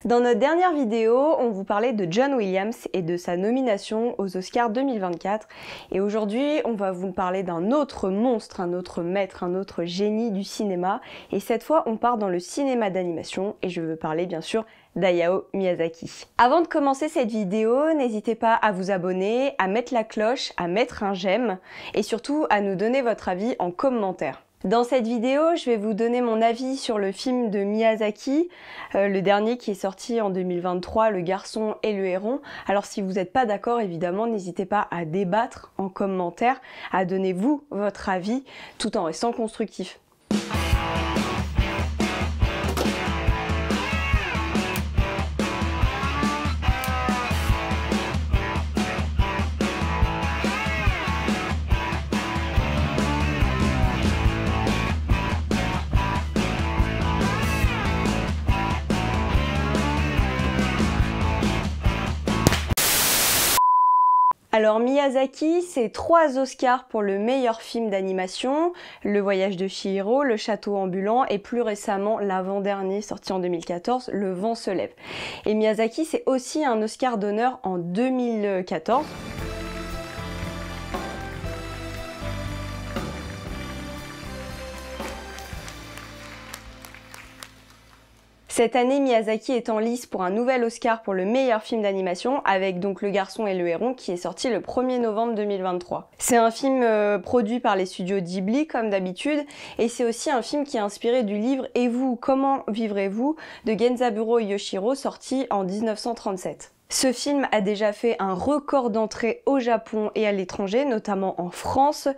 Dans notre dernière vidéo, on vous parlait de John Williams et de sa nomination aux Oscars 2024. Et aujourd'hui, on va vous parler d'un autre monstre, un autre maître, un autre génie du cinéma. Et cette fois, on part dans le cinéma d'animation et je veux parler bien sûr d'Hayao Miyazaki. Avant de commencer cette vidéo, n'hésitez pas à vous abonner, à mettre la cloche, à mettre un j'aime et surtout à nous donner votre avis en commentaire. Dans cette vidéo, je vais vous donner mon avis sur le film de Miyazaki, le dernier qui est sorti en 2023, Le Garçon et le Héron. Alors si vous n'êtes pas d'accord, évidemment, n'hésitez pas à débattre en commentaire, à donner vous votre avis, tout en restant constructif. Alors Miyazaki, c'est 3 Oscars pour le meilleur film d'animation, Le Voyage de Chihiro, Le Château ambulant et plus récemment l'avant-dernier sorti en 2014, Le Vent se lève. Et Miyazaki, c'est aussi un Oscar d'honneur en 2014. Cette année, Miyazaki est en lice pour un nouvel Oscar pour le meilleur film d'animation avec donc Le Garçon et le Héron qui est sorti le 1er novembre 2023. C'est un film produit par les studios Ghibli comme d'habitude et c'est aussi un film qui est inspiré du livre Et vous, comment vivrez-vous de Genzaburo Yoshiro sorti en 1937. Ce film a déjà fait un record d'entrées au Japon et à l'étranger, notamment en France,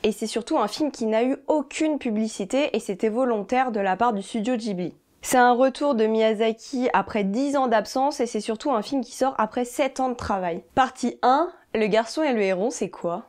et c'est surtout un film qui n'a eu aucune publicité et c'était volontaire de la part du studio Ghibli. C'est un retour de Miyazaki après 10 ans d'absence et c'est surtout un film qui sort après 7 ans de travail. Partie 1, Le Garçon et le Héron, c'est quoi ?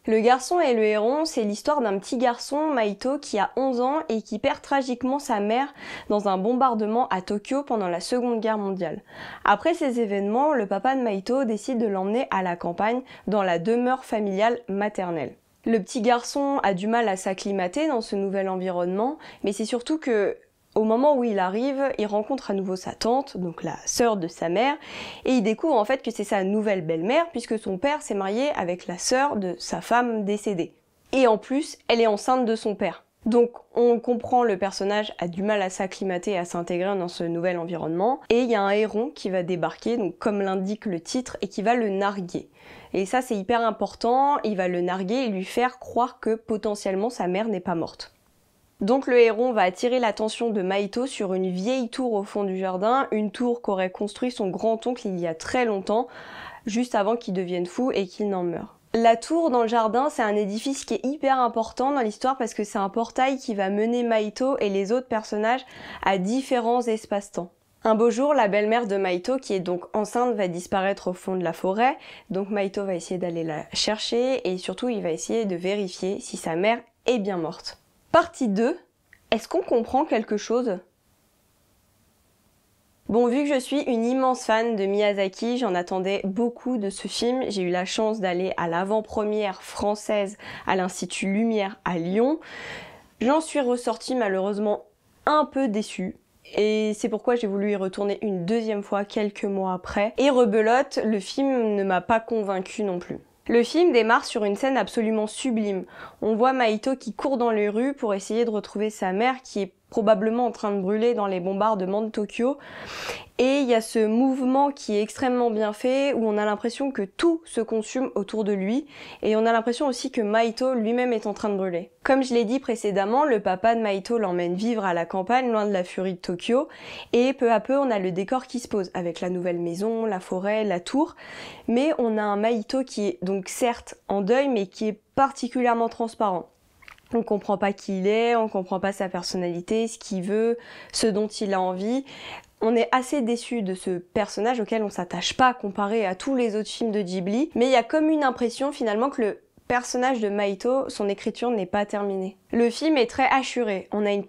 Le Garçon et le Héron, c'est l'histoire d'un petit garçon, Maito, qui a 11 ans et qui perd tragiquement sa mère dans un bombardement à Tokyo pendant la Seconde Guerre mondiale. Après ces événements, le papa de Maito décide de l'emmener à la campagne, dans la demeure familiale maternelle. Le petit garçon a du mal à s'acclimater dans ce nouvel environnement, mais c'est surtout que au moment où il arrive, il rencontre à nouveau sa tante, donc la sœur de sa mère, et il découvre en fait que c'est sa nouvelle belle-mère puisque son père s'est marié avec la sœur de sa femme décédée. Et en plus, elle est enceinte de son père. Donc on comprend le personnage a du mal à s'acclimater, à s'intégrer dans ce nouvel environnement, et il y a un héron qui va débarquer, donc comme l'indique le titre, et qui va le narguer. Et ça c'est hyper important, il va le narguer et lui faire croire que potentiellement sa mère n'est pas morte. Donc le héron va attirer l'attention de Maito sur une vieille tour au fond du jardin, une tour qu'aurait construit son grand-oncle il y a très longtemps, juste avant qu'il devienne fou et qu'il n'en meure. La tour dans le jardin, c'est un édifice qui est hyper important dans l'histoire parce que c'est un portail qui va mener Maito et les autres personnages à différents espaces-temps. Un beau jour, la belle-mère de Maito, qui est donc enceinte, va disparaître au fond de la forêt, donc Maito va essayer d'aller la chercher et surtout il va essayer de vérifier si sa mère est bien morte. Partie 2, est-ce qu'on comprend quelque chose ? Bon, vu que je suis une immense fan de Miyazaki, j'en attendais beaucoup de ce film. J'ai eu la chance d'aller à l'avant-première française à l'Institut Lumière à Lyon. J'en suis ressortie malheureusement un peu déçue. Et c'est pourquoi j'ai voulu y retourner une deuxième fois quelques mois après. Et rebelote, le film ne m'a pas convaincue non plus. Le film démarre sur une scène absolument sublime. On voit Maito qui court dans les rues pour essayer de retrouver sa mère qui est probablement en train de brûler dans les bombardements de Tokyo. Et il y a ce mouvement qui est extrêmement bien fait où on a l'impression que tout se consume autour de lui et on a l'impression aussi que Maito lui-même est en train de brûler. Comme je l'ai dit précédemment, le papa de Maito l'emmène vivre à la campagne loin de la furie de Tokyo et peu à peu on a le décor qui se pose avec la nouvelle maison, la forêt, la tour, mais on a un Maito qui est donc certes en deuil mais qui est particulièrement transparent. On comprend pas qui il est, on comprend pas sa personnalité, ce qu'il veut, ce dont il a envie. On est assez déçu de ce personnage auquel on s'attache pas comparé à tous les autres films de Ghibli, mais il y a comme une impression finalement que le personnage de Maito, son écriture n'est pas terminée. Le film est très assuré. On a une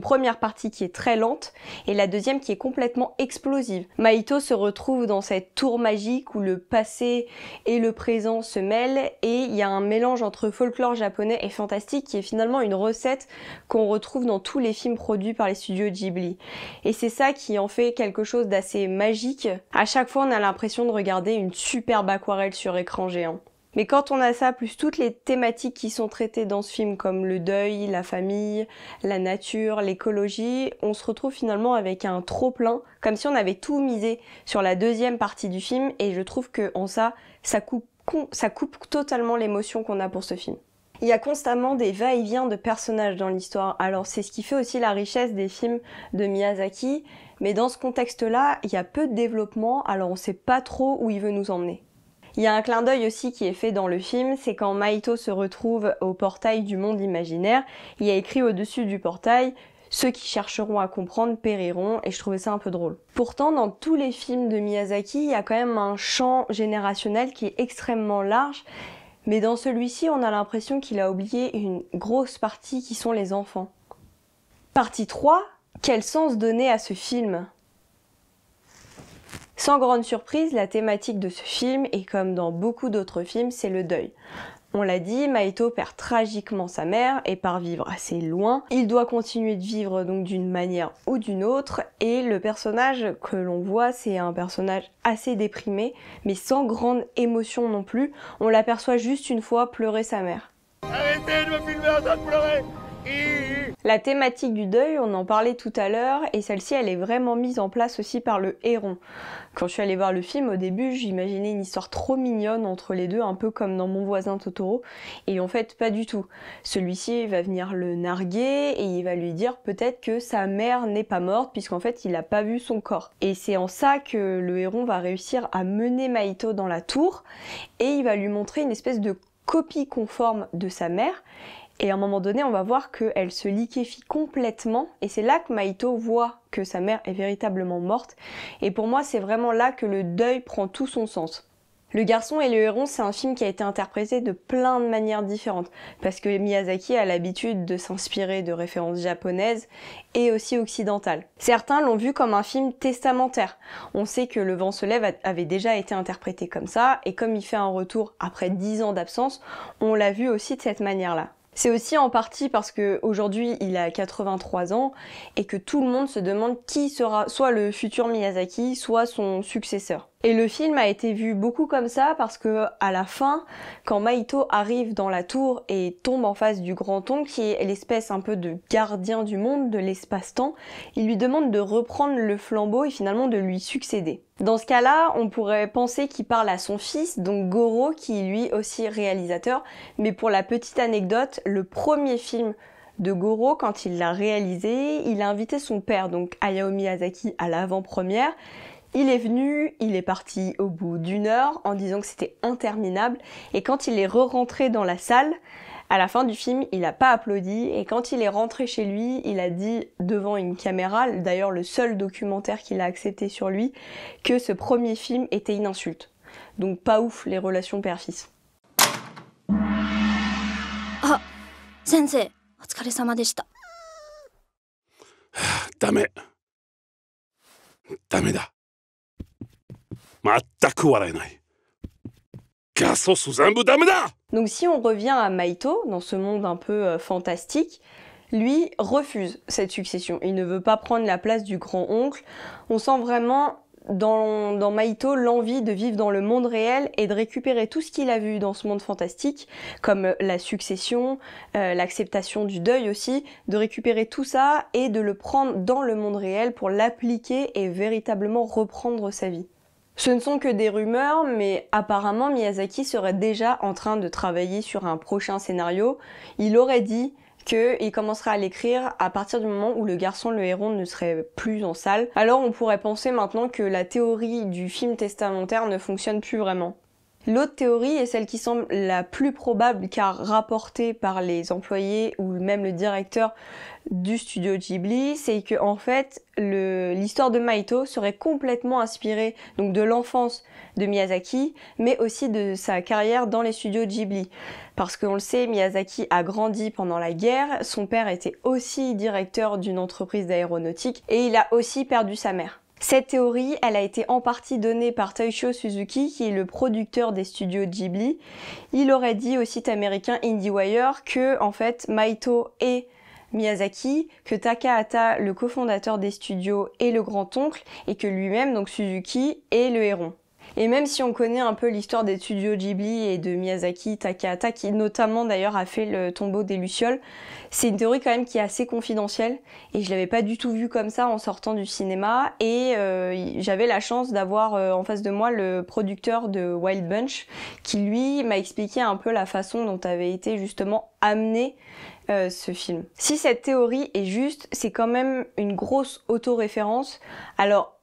première partie qui est très lente et la deuxième qui est complètement explosive. Maito se retrouve dans cette tour magique où le passé et le présent se mêlent et il y a un mélange entre folklore japonais et fantastique qui est finalement une recette qu'on retrouve dans tous les films produits par les studios Ghibli. Et c'est ça qui en fait quelque chose d'assez magique. À chaque fois, on a l'impression de regarder une superbe aquarelle sur écran géant. Mais quand on a ça, plus toutes les thématiques qui sont traitées dans ce film, comme le deuil, la famille, la nature, l'écologie, on se retrouve finalement avec un trop-plein, comme si on avait tout misé sur la deuxième partie du film, et je trouve que en ça coupe totalement l'émotion qu'on a pour ce film. Il y a constamment des va-et-vient de personnages dans l'histoire, alors c'est ce qui fait aussi la richesse des films de Miyazaki, mais dans ce contexte-là, il y a peu de développement, alors on sait pas trop où il veut nous emmener. Il y a un clin d'œil aussi qui est fait dans le film, c'est quand Maito se retrouve au portail du monde imaginaire, il y a écrit au-dessus du portail « Ceux qui chercheront à comprendre périront » et je trouvais ça un peu drôle. Pourtant, dans tous les films de Miyazaki, il y a quand même un champ générationnel qui est extrêmement large, mais dans celui-ci, on a l'impression qu'il a oublié une grosse partie qui sont les enfants. Partie 3, quel sens donner à ce film ? Sans grande surprise, la thématique de ce film, et comme dans beaucoup d'autres films, c'est le deuil. On l'a dit, Maito perd tragiquement sa mère et part vivre assez loin. Il doit continuer de vivre donc d'une manière ou d'une autre, et le personnage que l'on voit, c'est un personnage assez déprimé, mais sans grande émotion non plus. On l'aperçoit juste une fois pleurer sa mère. Arrêtez de me filmer en train de pleurer! La thématique du deuil, on en parlait tout à l'heure, et celle-ci elle est vraiment mise en place aussi par le héron. Quand je suis allée voir le film, au début, j'imaginais une histoire trop mignonne entre les deux, un peu comme dans Mon voisin Totoro, et en fait pas du tout. Celui-ci va venir le narguer et il va lui dire peut-être que sa mère n'est pas morte puisqu'en fait il n'a pas vu son corps. Et c'est en ça que le héron va réussir à mener Maito dans la tour et il va lui montrer une espèce de copie conforme de sa mère. Et à un moment donné, on va voir qu'elle se liquéfie complètement, et c'est là que Maito voit que sa mère est véritablement morte, et pour moi, c'est vraiment là que le deuil prend tout son sens. Le garçon et le héron, c'est un film qui a été interprété de plein de manières différentes, parce que Miyazaki a l'habitude de s'inspirer de références japonaises et aussi occidentales. Certains l'ont vu comme un film testamentaire. On sait que Le vent se lève avait déjà été interprété comme ça, et comme il fait un retour après 10 ans d'absence, on l'a vu aussi de cette manière-là. C'est aussi en partie parce qu'aujourd'hui il a 83 ans et que tout le monde se demande qui sera soit le futur Miyazaki, soit son successeur. Et le film a été vu beaucoup comme ça parce que à la fin, quand Maito arrive dans la tour et tombe en face du grand oncle, qui est l'espèce un peu de gardien du monde, de l'espace-temps, il lui demande de reprendre le flambeau et finalement de lui succéder. Dans ce cas-là, on pourrait penser qu'il parle à son fils, donc Goro, qui est lui aussi réalisateur, mais pour la petite anecdote, le premier film de Goro, quand il l'a réalisé, il a invité son père, donc Hayao Miyazaki, à l'avant-première. Il est venu, il est parti au bout d'1 heure en disant que c'était interminable, et quand il est re-rentré dans la salle, à la fin du film, il n'a pas applaudi, et quand il est rentré chez lui, il a dit devant une caméra, d'ailleurs le seul documentaire qu'il a accepté sur lui, que ce premier film était une insulte. Donc pas ouf les relations père-fils. Ah, sensei, otsukaresama deshita. Dame. Dame da. Donc si on revient à Maito, dans ce monde un peu fantastique, lui refuse cette succession. Il ne veut pas prendre la place du grand-oncle. On sent vraiment dans Maito l'envie de vivre dans le monde réel et de récupérer tout ce qu'il a vu dans ce monde fantastique, comme la succession, l'acceptation du deuil aussi, de récupérer tout ça et de le prendre dans le monde réel pour l'appliquer et véritablement reprendre sa vie. Ce ne sont que des rumeurs, mais apparemment Miyazaki serait déjà en train de travailler sur un prochain scénario. Il aurait dit qu'il commencerait à l'écrire à partir du moment où le garçon, le héron, ne serait plus en salle. Alors on pourrait penser maintenant que la théorie du film testamentaire ne fonctionne plus vraiment. L'autre théorie est celle qui semble la plus probable car rapportée par les employés ou même le directeur du studio Ghibli, c'est que en fait l'histoire de Maito serait complètement inspirée donc de l'enfance de Miyazaki, mais aussi de sa carrière dans les studios Ghibli. Parce qu'on le sait, Miyazaki a grandi pendant la guerre, son père était aussi directeur d'une entreprise d'aéronautique et il a aussi perdu sa mère. Cette théorie, elle a été en partie donnée par Toshio Suzuki, qui est le producteur des studios Ghibli. Il aurait dit au site américain IndieWire que, en fait, Maito et Miyazaki, que Takahata, le cofondateur des studios, est le grand-oncle, et que lui-même, donc Suzuki, est le héron. Et même si on connaît un peu l'histoire des studios Ghibli et de Miyazaki, Takahata, qui notamment d'ailleurs a fait le tombeau des Lucioles, c'est une théorie quand même qui est assez confidentielle et je l'avais pas du tout vue comme ça en sortant du cinéma et j'avais la chance d'avoir en face de moi le producteur de Wild Bunch qui lui m'a expliqué un peu la façon dont avait été justement amené ce film. Si cette théorie est juste, c'est quand même une grosse autoréférence. Alors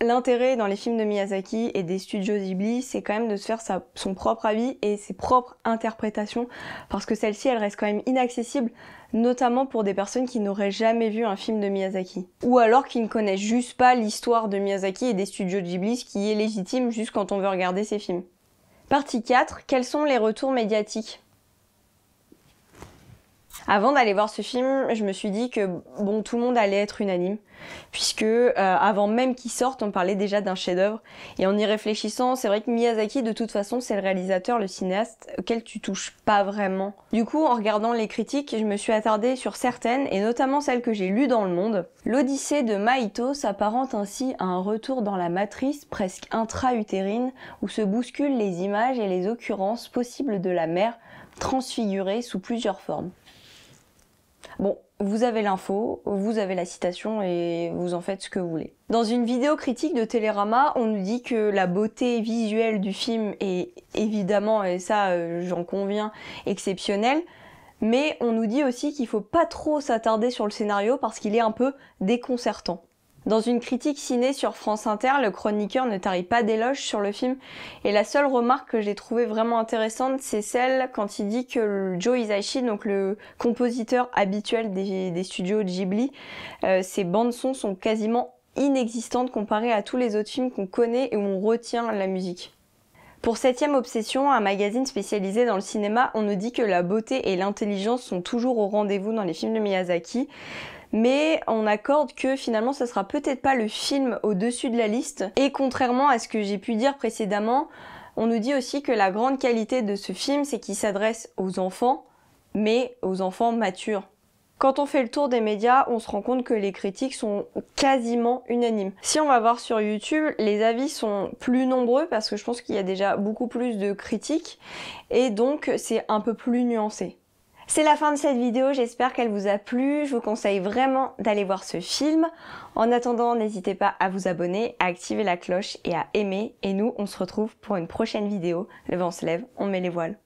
l'intérêt dans les films de Miyazaki et des studios Ghibli, c'est quand même de se faire son propre avis et ses propres interprétations, parce que celle-ci, elle reste quand même inaccessible, notamment pour des personnes qui n'auraient jamais vu un film de Miyazaki. Ou alors qui ne connaissent juste pas l'histoire de Miyazaki et des studios Ghibli, ce qui est légitime juste quand on veut regarder ces films. Partie 4, quels sont les retours médiatiques ? Avant d'aller voir ce film, je me suis dit que bon, tout le monde allait être unanime, puisque avant même qu'il sorte, on parlait déjà d'un chef-d'œuvre. Et en y réfléchissant, c'est vrai que Miyazaki, de toute façon, c'est le réalisateur, le cinéaste, auquel tu touches pas vraiment. Du coup, en regardant les critiques, je me suis attardée sur certaines, et notamment celles que j'ai lues dans Le Monde. L'Odyssée de Maito s'apparente ainsi à un retour dans la matrice presque intra-utérine, où se bousculent les images et les occurrences possibles de la mère, transfigurée sous plusieurs formes. Bon, vous avez l'info, vous avez la citation et vous en faites ce que vous voulez. Dans une vidéo critique de Télérama, on nous dit que la beauté visuelle du film est évidemment, et ça j'en conviens, exceptionnelle, mais on nous dit aussi qu'il faut pas trop s'attarder sur le scénario parce qu'il est un peu déconcertant. Dans une critique ciné sur France Inter, le chroniqueur ne tarit pas d'éloges sur le film et la seule remarque que j'ai trouvée vraiment intéressante, c'est celle quand il dit que Joe Hisaishi, donc le compositeur habituel des studios Ghibli, ses bandes-son sont quasiment inexistantes comparées à tous les autres films qu'on connaît et où on retient la musique. Pour 7ème Obsession, un magazine spécialisé dans le cinéma, on nous dit que la beauté et l'intelligence sont toujours au rendez-vous dans les films de Miyazaki. Mais on accorde que finalement ça sera peut-être pas le film au-dessus de la liste. Et contrairement à ce que j'ai pu dire précédemment, on nous dit aussi que la grande qualité de ce film, c'est qu'il s'adresse aux enfants, mais aux enfants matures. Quand on fait le tour des médias, on se rend compte que les critiques sont quasiment unanimes. Si on va voir sur YouTube, les avis sont plus nombreux parce que je pense qu'il y a déjà beaucoup plus de critiques et donc c'est un peu plus nuancé. C'est la fin de cette vidéo, j'espère qu'elle vous a plu. Je vous conseille vraiment d'aller voir ce film. En attendant, n'hésitez pas à vous abonner, à activer la cloche et à aimer. Et nous, on se retrouve pour une prochaine vidéo. Le vent se lève, on met les voiles.